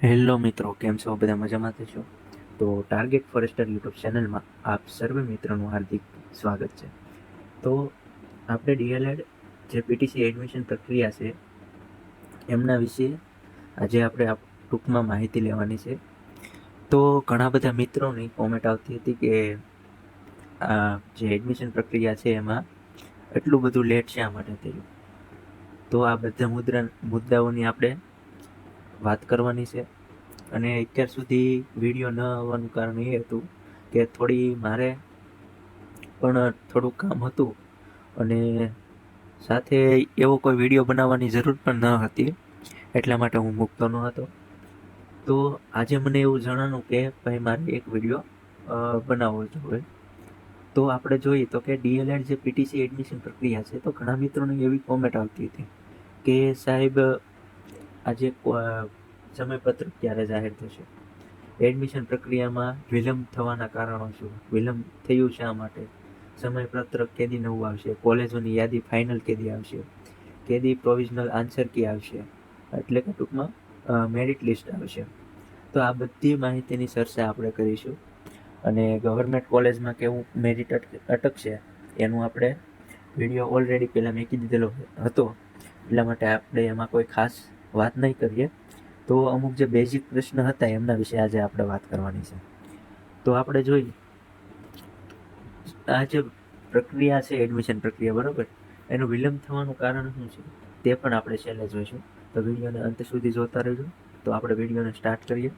Hello મિત્રો, કેમ છો? બધા મજામાં છો? તો ટાર્ગેટ ફોરેસ્ટર યુટ્યુબ ચેનલમાં આપ સર્વે મિત્રોનું હાર્દિક સ્વાગત છે. તો આપણે ડીએલએડ જે પીટીસી એડમિશન પ્રક્રિયા છે એમના વિશે આજે આપણે ટૂંકમાં માહિતી લેવાની છે. તો ઘણા બધા મિત્રોની કોમેન્ટ આવતી હતી કે આ જે એડમિશન પ્રક્રિયા છે એમાં એટલું બધું લેટ શા માટે થયું. તો આ બધા મુદ્દાઓની આપણે વાત કરવાની છે. અને અત્યાર સુધી વિડીયો ન આવવાનું કારણ એ હતું કે મારે પણ થોડુંક કામ હતું અને સાથે એવો કોઈ વિડીયો બનાવવાની જરૂર પણ ન હતી, એટલા માટે હું મૂકતો ન હતો. તો આજે મને એવું જણાનું કે ભાઈ મારે એક વિડીયો બનાવવો જોઈએ. તો આપણે જોઈએ તો કે ડીએલએડ જે પીટીસી એડમિશન પ્રક્રિયા છે, તો ઘણા મિત્રોની એવી કોમેન્ટ આવતી હતી કે સાહેબ આજે સમયપત્રક ક્યારે જાહેર થશે, એડમિશન પ્રક્રિયામાં વિલંબ થવાના કારણો શું, વિલંબ થયું શા માટે, સમયપત્રક કેદી નવું આવશે, કોલેજોની યાદી ફાઇનલ કેદી આવશે, કેદી પ્રોવિઝનલ આન્સર કી આવશે, એટલે કે ટૂંકમાં મેરિટ લિસ્ટ આવશે. તો આ બધી માહિતીની ચર્ચા આપણે કરીશું. અને ગવર્મેન્ટ કોલેજમાં કેવું મેરિટ અટકશે એનું આપણે વિડીયો ઓલરેડી પહેલાં મૂકી દીધેલો હતો, એટલા માટે આપણે એમાં કોઈ ખાસ વાત નહીં કરીએ. તો અમુક જે બેઝિક પ્રશ્ન હતા એમના વિશે આજે આપણે વાત કરવાની છે. તો આપણે જોઈએ આ જે પ્રક્રિયા છે એડમિશન પ્રક્રિયા, બરોબર, એનું વિલંબ થવાનું કારણ શું છે તે પણ આપણે છેલ્લે જોઈશું. તો વિડીયોને અંત સુધી જોતા રહેજો. તો આપણે વિડીયોને સ્ટાર્ટ કરીએ.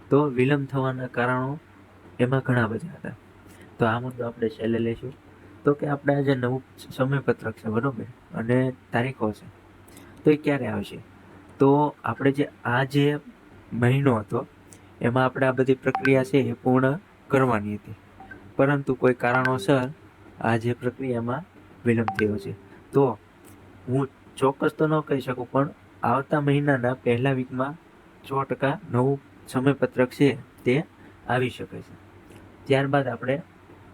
તો વિલંબ થવાના કારણો એમાં ઘણા બધા હતા. તો આ મુદ્દો આપણે છેલ્લે લઈશું. તો કે આપણે આ જે નવું સમયપત્રક છે, બરોબર, અને તારીખો છે, તો એ ક્યારે આવશે. તો આપણે જે મહિનો હતો એમાં આપણે આ બધી પ્રક્રિયા છે એ પૂર્ણ કરવાની હતી, પરંતુ કોઈ કારણોસર આ જે પ્રક્રિયામાં વિલંબ થયો છે. તો હું ચોક્કસ તો ન કહી શકું, પણ આવતા મહિનાના પહેલા વીકમાં 100% નવું સમયપત્રક છે તે આવી શકે છે. ત્યારબાદ આપણે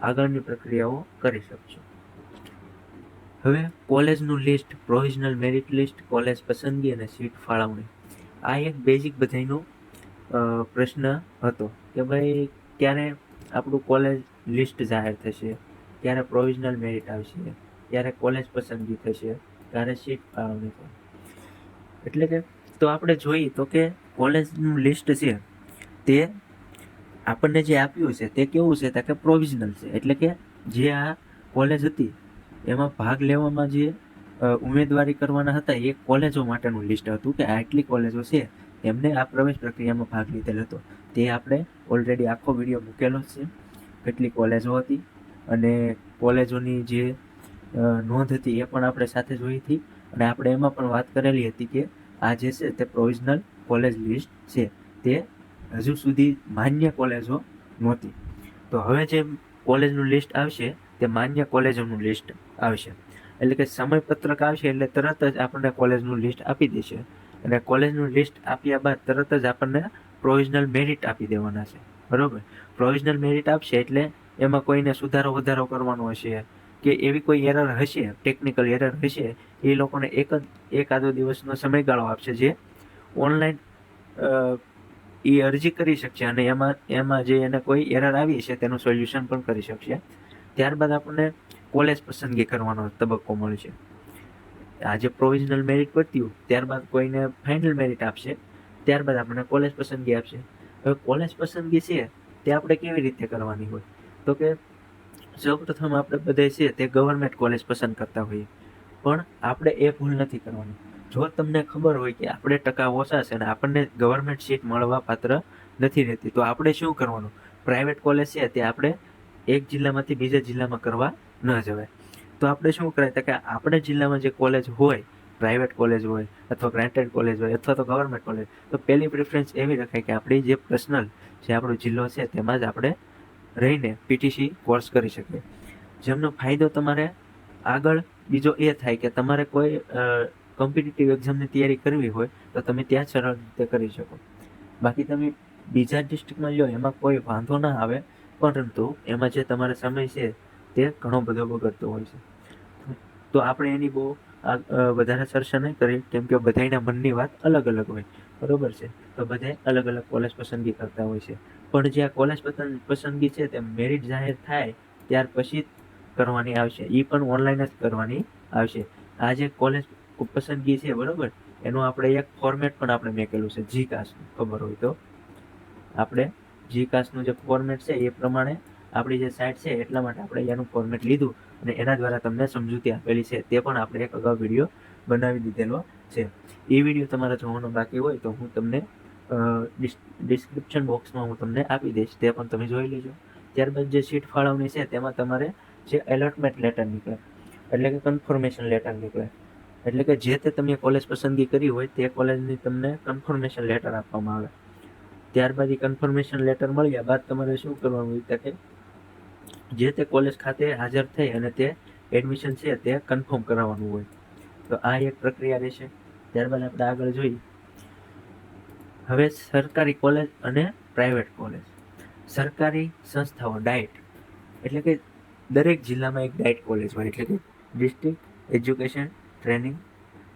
આગળની પ્રક્રિયાઓ કરી શકશું. હવે કોલેજનું list, provisional merit list, college પસંદગી અને સીટ ફાળવણી, આ એક બેઝિક બધાનો પ્રશ્ન હતો કે ભાઈ ક્યારે આપણું કોલેજ લિસ્ટ જાહેર થશે, ક્યારે પ્રોવિઝનલ મેરિટ આવશે, ક્યારે કોલેજ પસંદગી થશે, ક્યારે સીટ ફાળવણી થશે. એટલે કે તો આપણે જોઈએ તો કે કોલેજનું લિસ્ટ છે તે આપણને જે આપ્યું છે તે કેવું છે કે પ્રોવિઝનલ છે. એટલે કે જે આ કોલેજ હતી એમાં ભાગ લેવામાં જે ઉમેદવારી કરવાના હતા એ કોલેજો માટેનું લિસ્ટ હતું કે આટલી કોલેજો છે એમને આ પ્રવેશ પ્રક્રિયામાં ભાગ લીધેલ હતો. તે આપણે ઓલરેડી આખો વિડીયો મૂકેલો છે, કેટલી કોલેજો હતી અને કોલેજોની જે નોંધ હતી એ પણ આપણે સાથે જોઈ હતી. અને આપણે એમાં પણ વાત કરેલી હતી કે આ જે છે તે પ્રોવિઝનલ કોલેજ લિસ્ટ છે, તે હજુ સુધી માન્ય કોલેજો નહોતી. તો હવે જે કોલેજનું લિસ્ટ આવશે તે માન્ય કોલેજોનું લિસ્ટ આવશે. એટલે કે સમયપત્રક આવશે એટલે તરત જ આપણને કોલેજનું લિસ્ટ આપી દેશે, અને કોલેજનું લિસ્ટ આપ્યા બાદ તરત જ આપણને પ્રોવિઝનલ મેરિટ આપી દેવાના છે, બરોબર. પ્રોવિઝનલ મેરિટ આપશે એટલે એમાં કોઈને સુધારો વધારો કરવાનો હશે કે એવી કોઈ એરર હશે, ટેકનિકલ એરર હશે, એ લોકોને એકાદો દિવસનો સમયગાળો આપશે જે ઓનલાઈન એ અરજી કરી શકશે અને એમાં જે એને કોઈ એરર આવી છે તેનું સોલ્યુશન પણ કરી શકશે. ત્યારબાદ આપણને કોલેજ પસંદગી કરવાનો તબક્કો મળશે. આજે પ્રોવિઝનલ મેરિટ પત્યું ત્યારબાદ કોઈને ફાઇનલ મેરિટ આપશે, ત્યારબાદ આપણને કોલેજ પસંદગી આપશે. હવે કોલેજ પસંદગી છે તે આપણે કેવી રીતે કરવાની હોય, તો કે સૌપ્રથમ આપણે બધે છે તે ગવર્મેન્ટ કોલેજ પસંદ કરતા હોઈએ, પણ આપણે એ ભૂલ નથી કરવાની. જો તમને ખબર હોય કે આપણે ટકા ઓછા છે અને આપણને ગવર્મેન્ટ સીટ મળવા પાત્ર નથી રહેતી, તો આપણે શું કરવાનું, પ્રાઇવેટ કોલેજ છે તે આપણે એક જિલ્લામાંથી બીજા જિલ્લામાં કરવા ન જવાય. તો આપણે શું કરાય કે આપણે જિલ્લામાં જે કોલેજ હોય, પ્રાઇવેટ કોલેજ હોય અથવા ગ્રાન્ટેડ કોલેજ હોય અથવા તો ગવર્મેન્ટ કોલેજ, તો પહેલી પ્રેફરન્સ એવી રખાય કે આપણી જે પર્સનલ જે આપણો જિલ્લો છે તેમાં જ આપણે રહીને પીટીસી કોર્સ કરી શકીએ. જેમનો ફાયદો તમારે આગળ બીજો એ થાય કે તમારે કોઈ કોમ્પિટિટિવ એક્ઝામની તૈયારી કરવી હોય તો તમે ત્યાં સરળ રીતે કરી શકો. બાકી તમે બીજા ડિસ્ટ્રિક્ટમાં લો એમાં કોઈ વાંધો ના આવે, પરંતુ એમાં જે તમારો સમય છે તે ઘણો બધો બગડતો હોય છે. તો આપણે એની બહુ વધારે ચર્ચા નહીં કરીએ, કેમ કે બધાના મનની વાત અલગ અલગ હોય, બરોબર છે. તો બધાય અલગ અલગ કોલેજ પસંદગી કરતા હોય છે. પણ જે આ કોલેજ પસંદગી છે તે મેરિટ જાહેર થાય ત્યાર પછી જ કરવાની આવશે, એ પણ ઓનલાઈન જ કરવાની આવશે. આ જે કોલેજ પસંદગી છે, બરોબર, એનું આપણે એક ફોર્મેટ પણ આપણે મેકેલું છે જીકાસનું, ખબર હોય તો. આપણે જીકાસનું જે ફોર્મેટ છે એ પ્રમાણે આપણી જે સાઇટ છે એટલા માટે આપણે એનું ફોર્મેટ લીધું અને એના દ્વારા તમને સમજૂતી આપેલી છે. તે પણ આપણે એક અગાઉ વિડીયો બનાવી દીધેલો છે. એ વિડીયો તમારે જોવાનો બાકી હોય તો હું તમને ડિસ્ક્રિપ્શન બોક્સમાં હું તમને આપી દઈશ, તે પણ તમે જોઈ લેજો. ત્યારબાદ જે સીટ ફાળવણી છે તેમાં તમારે જે એલોટમેન્ટ લેટર નીકળે, એટલે કે કન્ફર્મેશન લેટર નીકળે, એટલે કે જે તે તમે કોલેજ પસંદગી કરી હોય તે કોલેજની તમને કન્ફર્મેશન લેટર આપવામાં આવે. ત્યારબાદ એ કન્ફર્મેશન લેટર મળ્યા બાદ તમારે શું કરવાનું હોય કે જે તે કોલેજ ખાતે હાજર થઈ અને તે એડમિશન છે તે કન્ફર્મ કરાવવાનું હોય. તો આ એક પ્રક્રિયા રહેશે. ત્યારબાદ આપણે આગળ જોઈએ. હવે સરકારી કોલેજ અને પ્રાઇવેટ કોલેજ. સરકારી સંસ્થાઓ ડાયટ, એટલે કે દરેક જિલ્લામાં એક ડાયટ કોલેજ હોય, એટલે કે ડિસ્ટ્રિક્ટ એજ્યુકેશન ટ્રેનિંગ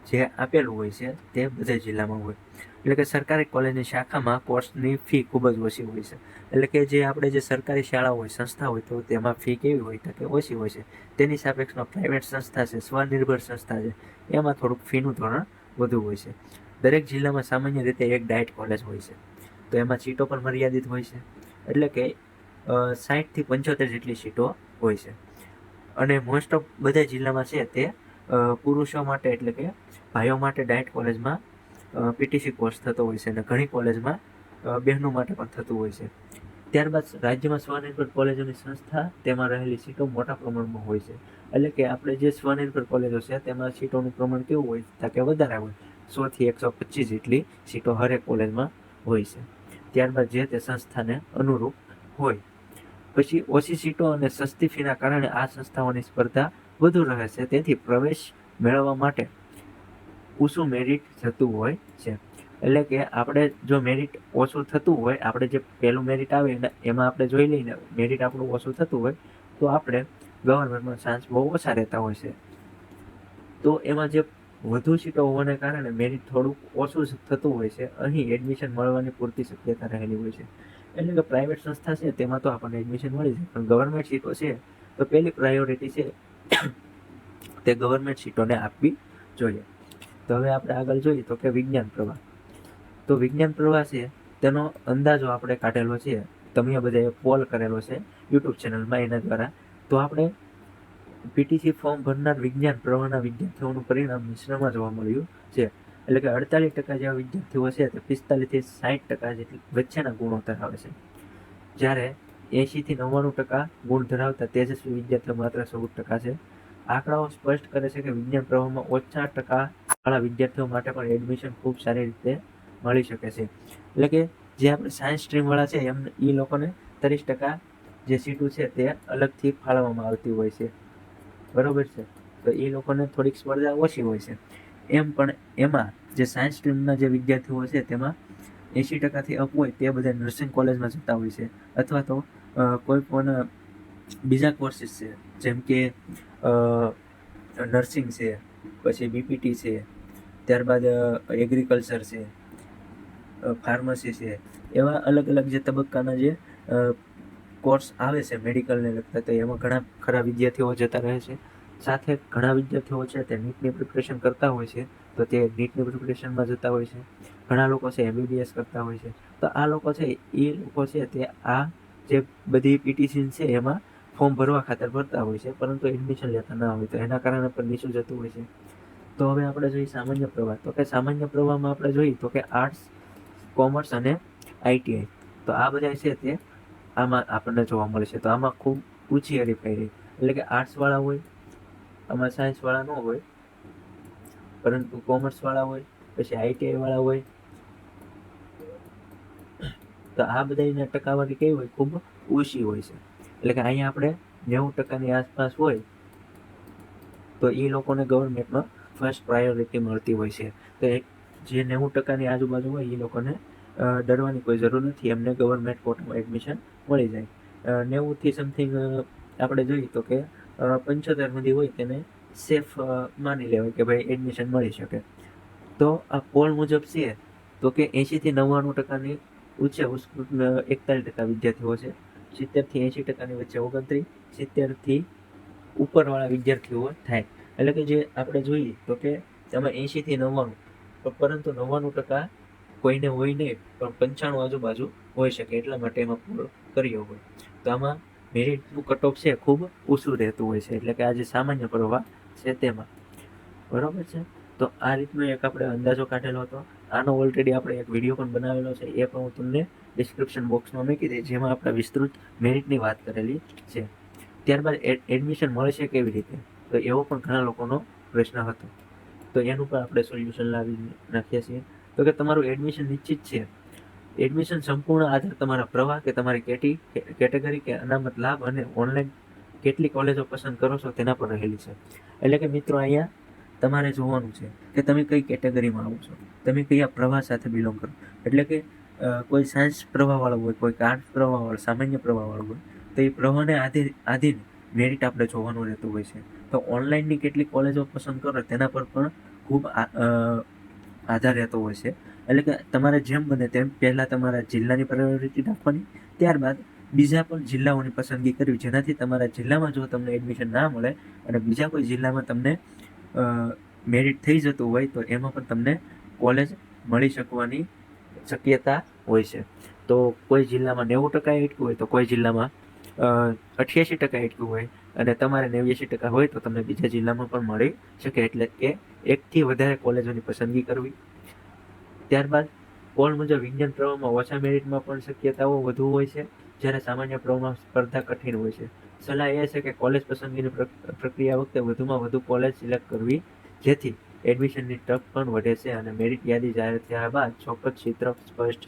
જે આપેલું હોય છે તે બધા જિલ્લામાં હોય. એટલે કે સરકારી કોલેજની શાખામાં કોર્સની ફી ખૂબ જ ઓછી હોય છે. એટલે કે જે આપણે જે સરકારી શાળા હોય, સંસ્થા હોય, તો તેમાં ફી કેવી હોય તો કે ઓછી હોય છે. તેની સાપેક્ષમાં પ્રાઇવેટ સંસ્થા છે, સ્વનિર્ભર સંસ્થા છે, એમાં થોડુંક ફીનું ધોરણ વધુ હોય છે. દરેક જિલ્લામાં સામાન્ય રીતે એક ડાયટ કોલેજ હોય છે. તો એમાં સીટો પણ મર્યાદિત હોય છે, એટલે કે 60 થી 75 જેટલી સીટો હોય છે. અને મોસ્ટ ઓફ બધા જિલ્લામાં છે તે પુરુષો માટે, એટલે કે ભાઈઓ માટે ડાયટ કોલેજમાં પીટીસી કોર્સ થતો હોય છે અને ઘણી કોલેજમાં બહેનો માટે પણ થતું હોય છે. ત્યારબાદ રાજ્યમાં સ્વનિર્ભર કોલેજોની સંસ્થા, તેમાં રહેલી સીટો મોટા પ્રમાણમાં હોય છે. એટલે કે આપણે જે સ્વનિર્ભર કોલેજો છે તેમાં સીટોનું પ્રમાણ કેવું હોય કે વધારે હોય, 100 થી 125 જેટલી સીટો હરેક કોલેજમાં હોય છે. ત્યારબાદ જે તે સંસ્થાને અનુરૂપ હોય. પછી ઓછી સીટો અને સસ્તી ફીના કારણે આ સંસ્થાઓની સ્પર્ધા વધુ રહે છે. તેથી પ્રવેશ મેળવવા માટે ઓછું મેરિટ થતું હોય છે. એટલે કે આપણે જો મેરિટ ઓછું થતું હોય, આપણે જે પહેલું મેરિટ આવે એમાં આપણે જોઈ લઈને મેરિટ આપણું ઓછું થતું હોય તો આપણે ગવર્મેન્ટમાં ચાન્સ બહુ ઓછા રહેતા હોય છે. તો એમાં જે વધુ સીટો હોવાને કારણે મેરિટ થોડુંક ઓછું થતું હોય છે. અહીં એડમિશન મળવાની પૂરતી શક્યતા રહેલી હોય છે. એટલે કે પ્રાઇવેટ સંસ્થા છે તેમાં તો આપણને એડમિશન મળી જાય, પણ ગવર્મેન્ટ સીટો છે તો પહેલી પ્રાયોરિટી છે તે ગવર્મેન્ટ સીટોને આપવી જોઈએ. તો હવે આપણે આગળ જોઈએ તો કે વિજ્ઞાન પ્રવાહ. તો વિજ્ઞાન પ્રવાહ છે તેનો અંદાજો આપણે કાઢેલો છે, તમે બધાએ પોલ કરેલો છે યુટ્યુબ ચેનલમાં, એના દ્વારા. તો આપણે પીટીસી ફોર્મ ભરનાર વિજ્ઞાન પ્રવાહના વિદ્યાર્થીઓનું પરિણામ મિશ્રમાં જોવા મળ્યું છે. એટલે કે 48% જેવા વિદ્યાર્થીઓ છે તે 45 થી 60% જેટલી વચ્ચેના ગુણો ધરાવે છે. જ્યારે 80 થી 99% ગુણ ધરાવતા તેજસ્વી વિદ્યાર્થીઓ માત્ર 14% છે. આંકડાઓ સ્પષ્ટ કરે છે કે વિજ્ઞાન પ્રવાહમાં ઓછા ટકાવાળા વિદ્યાર્થીઓ માટે પણ એડમિશન ખૂબ સારી રીતે મળી શકે છે. એટલે કે જે આપણે સાયન્સ સ્ટ્રીમવાળા છે એ લોકોને 30% જે સીટો છે તે અલગથી ફાળવવામાં આવતી હોય છે, બરોબર છે. તો એ લોકોને થોડીક સ્પર્ધા ઓછી હોય છે. એમ પણ એમાં જે સાયન્સ સ્ટ્રીમના જે વિદ્યાર્થીઓ છે તેમાં 80%થી અપ હોય તે બધા નર્સિંગ કોલેજમાં જતા હોય છે, અથવા તો કોઈ પણ બીજા કોર્સીસ છે, જેમ કે નર્સિંગ છે, પછી બીપીટી છે, ત્યારબાદ એગ્રીકલ્ચર છે, ફાર્મસી છે, એવા અલગ અલગ જે તબક્કાના જે કોર્સ આવે છે મેડિકલને લગતા, તો એમાં ઘણા ખરા વિદ્યાર્થીઓ જતા રહે છે. સાથે ઘણા વિદ્યાર્થીઓ છે તે નીટની પ્રિપરેશન કરતા હોય છે, તો તે નીટની પ્રિપરેશનમાં જતા હોય છે. ઘણા લોકો છે એમબીબીએસ કરતા હોય છે. તો આ લોકો છે એ લોકો છે તે આ જે બધી પીટીસી છે એમાં ફોર્મ ભરવા ખાતર ભરતા હોય છે, પરંતુ એડમિશન લેતા ના હોય, તો એના કારણે પણ નીચું જતું હોય છે. તો હવે આપણે જોઈએ સામાન્ય પ્રવાહ. તો કે સામાન્ય પ્રવાહમાં આપણે જોઈએ તો કે આર્ટ્સ, કોમર્સ અને આઈટીઆઈ, તો આ બધા છે તે આમાં આપણને જોવા મળે છે. તો આમાં ખૂબ ઊંચી હરીફાઈ રહી, એટલે કે આર્ટ્સવાળા હોય, આમાં સાયન્સવાળા ન હોય, પરંતુ કોમર્સવાળા હોય, પછી આઈટીઆઈવાળા હોય. તો આ બધાની ટકાવારી કેવી હોય, ખૂબ ઓછી હોય છે. એટલે કે અહીંયા આપણે 90%ની આસપાસ હોય તો એ લોકોને ગવર્મેન્ટમાં ફર્સ્ટ પ્રાયોરિટી મળતી હોય છે. તો જે 90%ની આજુબાજુ હોય એ લોકોને ડરવાની કોઈ જરૂર નથી, એમને ગવર્મેન્ટ કોટામાં એડમિશન મળી જાય. 90 થી સમથિંગ આપણે જોઈએ તો કે 75 સુધી હોય તેને સેફ માની લેવાય કે ભાઈ એડમિશન મળી શકે. તો આ પોલ મુજબ છે તો કે 80થી 99%ની ઉચ્ચ 41% વિદ્યાર્થીઓ છે, 70થી 80%ની વચ્ચે 29, 70થી ઉપરવાળા વિદ્યાર્થીઓ થાય. એટલે કે જે આપણે જોઈએ તો કે એમાં 80થી 99, પરંતુ 99% કોઈને હોય નહીં, પણ 95 આજુબાજુ હોઈ શકે, એટલા માટે એમાં પૂરો કર્યો હોય. તો આમાં મેરિટનું કટ ઓફ છે ખૂબ ઓછું રહેતું હોય છે, એટલે કે આ જે સામાન્ય પ્રવાહ છે તેમાં, બરાબર છે. તો આ રીતનો એક આપણે અંદાજો કાઢેલો હતો. આનો ઓલરેડી આપણે એક વિડીયો પણ બનાવેલો છે, એ પણ હું તમને ડિસ્ક્રિપ્શન બોક્સમાં મૂકી દઈશ, જેમાં આપણે વિસ્તૃત મેરિટની વાત કરેલી છે. ત્યારબાદ એડમિશન મળશે કેવી રીતે, તો એવો પણ ઘણા લોકોનો પ્રશ્ન હતો. તો એનું પણ આપણે સોલ્યુશન લાવી નાખીએ છીએ. તો કે તમારું એડમિશન નિશ્ચિત છે. એડમિશન સંપૂર્ણ આધાર તમારા પ્રવાહ કે તમારી કેટેગરી કે અનામત લાભ અને ઓનલાઈન કેટલી કોલેજો પસંદ કરો છો તેના પર રહેલી છે. એટલે કે મિત્રો અહીંયા તમારે જોવાનું છે કે તમે કઈ કેટેગરીમાં આવો છો, તમે કયા પ્રવાહ સાથે બિલોંગ કરો. એટલે કે કોઈ સાયન્સ પ્રવાહવાળું હોય, કોઈ આર્ટ્સ પ્રવાહવાળું, સામાન્ય પ્રવાહવાળું હોય, તો એ પ્રવાહને આધીન મેરિટ આપણે જોવાનું રહેતું હોય છે. તો ઓનલાઈનની કેટલી કોલેજો પસંદ કરો તેના પર પણ ખૂબ આધાર રહેતો હોય છે. એટલે કે તમારે જેમ બને તેમ પહેલાં તમારા જિલ્લાની પ્રાયોરિટી રાખવાની, ત્યારબાદ બીજા પણ જિલ્લાઓની પસંદગી કરવી, જેનાથી તમારા જિલ્લામાં જો તમને એડમિશન ના મળે અને બીજા કોઈ જિલ્લામાં તમને મેરિટ થઈ જતું હોય તો એમાં પણ તમને કોલેજ મળી શકવાની શક્યતા હોય છે. તો કોઈ જિલ્લામાં 90% અટક્યું હોય તો કોઈ જિલ્લામાં 88% અટક્યું હોય અને તમારે 89% હોય તો તમને બીજા જિલ્લામાં પણ મળી શકે. એટલે કે એકથી વધારે કોલેજોની પસંદગી કરવી. ત્યારબાદ પોલ મુજબ વિજ્ઞાન પ્રવાહમાં ઓછા મેરિટમાં પણ શક્યતાઓ વધુ હોય છે, જ્યારે સામાન્ય પ્રવાહમાં સ્પર્ધા કઠિન હોય છે. સલાહ એ છે કે કોલેજ પસંદગીની પ્રક્રિયા વખતે વધુમાં વધુ કોલેજ સિલેક્ટ કરવી, જેથી એડમિશનની તક પણ વધે છે અને મેરિટ યાદી જાહેર થયા બાદ ચોક્કસ ચિત્ર સ્પષ્ટ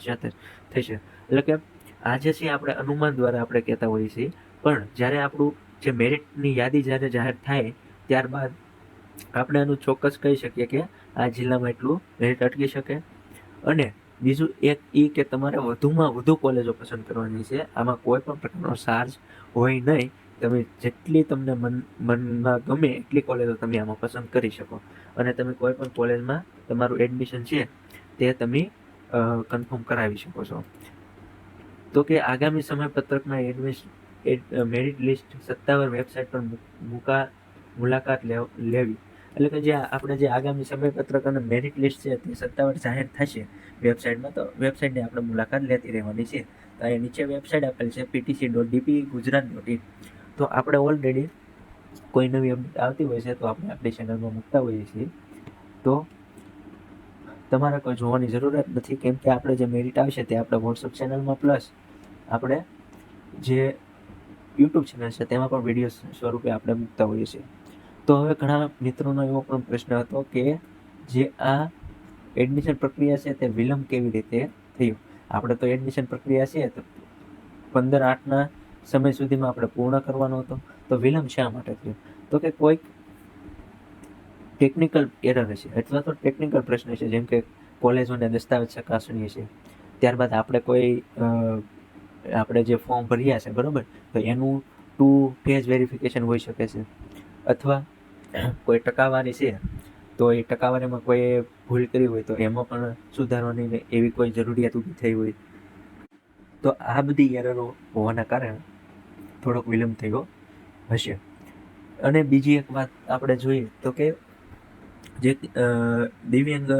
થશે. એટલે કે આજે છે આપણે અનુમાન દ્વારા આપણે કહેતા હોઈએ છીએ, પણ જ્યારે આપણું જે મેરિટની યાદી જ્યારે જાહેર થાય ત્યારબાદ આપણે આનું ચોક્કસ કહી શકીએ કે આ જિલ્લામાં એટલું મેરિટ અટકી શકે. અને બીજું એક એ કે તમારે વધુમાં વધુ કોલેજો પસંદ કરવાની છે. આમાં કોઈ પણ પ્રકારનો ચાર્જ હોય નહીં. તમે જેટલી તમને મનમાં ગમે એટલી કોલેજો તમે આમાં પસંદ કરી શકો અને તમે કોઈ પણ કોલેજમાં તમારું એડમિશન છે તે તમે કન્ફર્મ કરાવી શકો છો. તો કે આગામી સમયપત્રકના મેરિટ લિસ્ટ સત્તાવાર વેબસાઇટ પર મુલાકાત લેવી. એટલે કે જે આપણે જે આગામી સમયપત્રક અને મેરિટ લિસ્ટ છે તે સત્તાવાર જાહેર થશે વેબસાઇટમાં, તો વેબસાઇટની આપણે મુલાકાત લેતી રહેવાની છે. તો અહીં નીચે વેબસાઇટ આપેલી છે ptc.dp.gujarat.in. તો આપણે ઓલરેડી કોઈ નવી અપડેટ આવતી હોય છે તો આપણે આપણી ચેનલમાં મૂકતા હોઈએ છીએ. તો તમારે કોઈ જોવાની જરૂરત નથી, કેમ કે આપણે જે મેરિટ આવશે તે આપણે વોટ્સઅપ ચેનલમાં પ્લસ આપણે જે યુટ્યુબ ચેનલ છે તેમાં પણ વિડીયો સ્વરૂપે આપણે મૂકતા હોઈએ છીએ. તો હવે ઘણા મિત્રોનો એવો પણ પ્રશ્ન હતો કે જે આ એડમિશન પ્રક્રિયા છે તે વિલંબ કેવી રીતે થયો. આપણે તો એડમિશન પ્રક્રિયા છે તો 15/8ના સમય સુધીમાં આપણે પૂર્ણ કરવાનો હતો, તો વિલંબ શા માટે થયો? તો કે કોઈક ટેકનિકલ એરર હશે અથવા તો ટેકનિકલ પ્રશ્ન છે, જેમ કે કોલેજોને દસ્તાવેજ ચકાસણી છે, ત્યારબાદ આપણે જે ફોર્મ ભર્યા છે બરાબર, તો એનું 2 ફેઝ વેરિફિકેશન હોઈ શકે છે, અથવા કોઈ ટકાવારી છે તો એ ટકાવારીમાં કોઈ ભૂલ કરી હોય તો એમાં પણ સુધારવાની એવી કોઈ જરૂરિયાત ઊભી થઈ હોય. તો આ બધી એરરો હોવાના કારણે થોડોક વિલંબ થયો હશે. અને બીજી એક વાત આપણે જોઈએ તો કે જે દિવ્યાંગ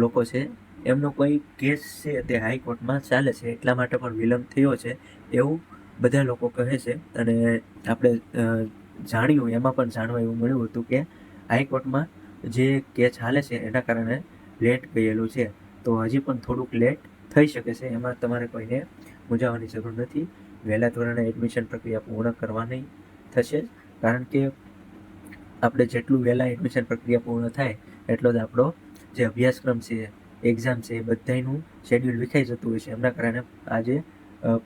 લોકો છે એમનો કોઈ કેસ છે તે હાઈકોર્ટમાં ચાલે છે, એટલા માટે પણ વિલંબ થયો છે એવું બધા લોકો કહે છે. અને આપણે જાણ્યું એમાં પણ જાણવા એવું મળ્યું હતું કે હાઈકોર્ટમાં જે કેસ ચાલે છે એના કારણે લેટ ગયેલું છે. તો હજી પણ થોડુંક લેટ થઈ શકે છે, એમાં તમારે કોઈને મૂંઝાવાની જરૂર નથી. વહેલા ધોરણે એડમિશન પ્રક્રિયા પૂર્ણ કરવાની થશે, કારણ કે આપણે જેટલું વહેલા એડમિશન પ્રક્રિયા પૂર્ણ થાય એટલો જ આપણો જે અભ્યાસક્રમ છે, એક્ઝામ છે, એ બધાનું શેડ્યુલ વિખાઈ જતું હોય છે. એમના કારણે આ જે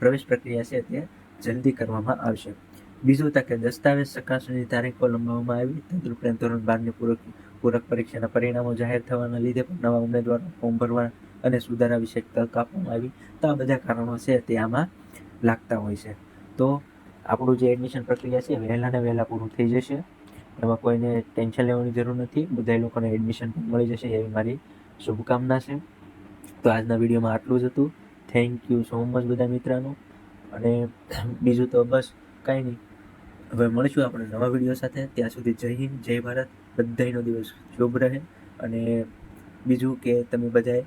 પ્રવેશ પ્રક્રિયા છે તે જલ્દી કરવામાં આવશે. બીજું હતા કે દસ્તાવેજ ચકાસણીની તારીખો લંબાવવામાં આવી. તદુપરાંત ધોરણ 12ની પૂરક પરીક્ષાના પરિણામો જાહેર થવાના લીધે પણ નવા ઉમેદવારો ફોર્મ ભરવા અને સુધારા વિશે તક આપવામાં આવી. તો આ બધા કારણો છે તે આમાં લાગતા હોય છે. તો આપણું જે એડમિશન પ્રક્રિયા છે વહેલા ને વહેલા પૂરું થઈ જશે. એમાં કોઈને ટેન્શન લેવાની જરૂર નથી, બધા લોકોને એડમિશન પણ મળી જશે એવી મારી શુભકામના છે. તો આજના વિડીયોમાં આટલું જ હતું. થેન્ક યુ સો મચ બધા મિત્રોનો. અને બીજું તો બસ કાંઈ નહીં, હવે મળીશું આપણે નવા વિડીયો સાથે. ત્યાં સુધી જય હિન્દ, જય ભારત. બધાનો દિવસ શુભ રહે. અને બીજું કે તમે બધાએ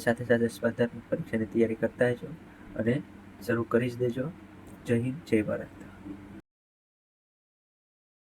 સાથે સાથે સ્પર્ધાત્મક પરીક્ષાની તૈયારી કરતા હશો અને શરૂ કરી જ દેજો. જય હિન્દ, જય ભારત.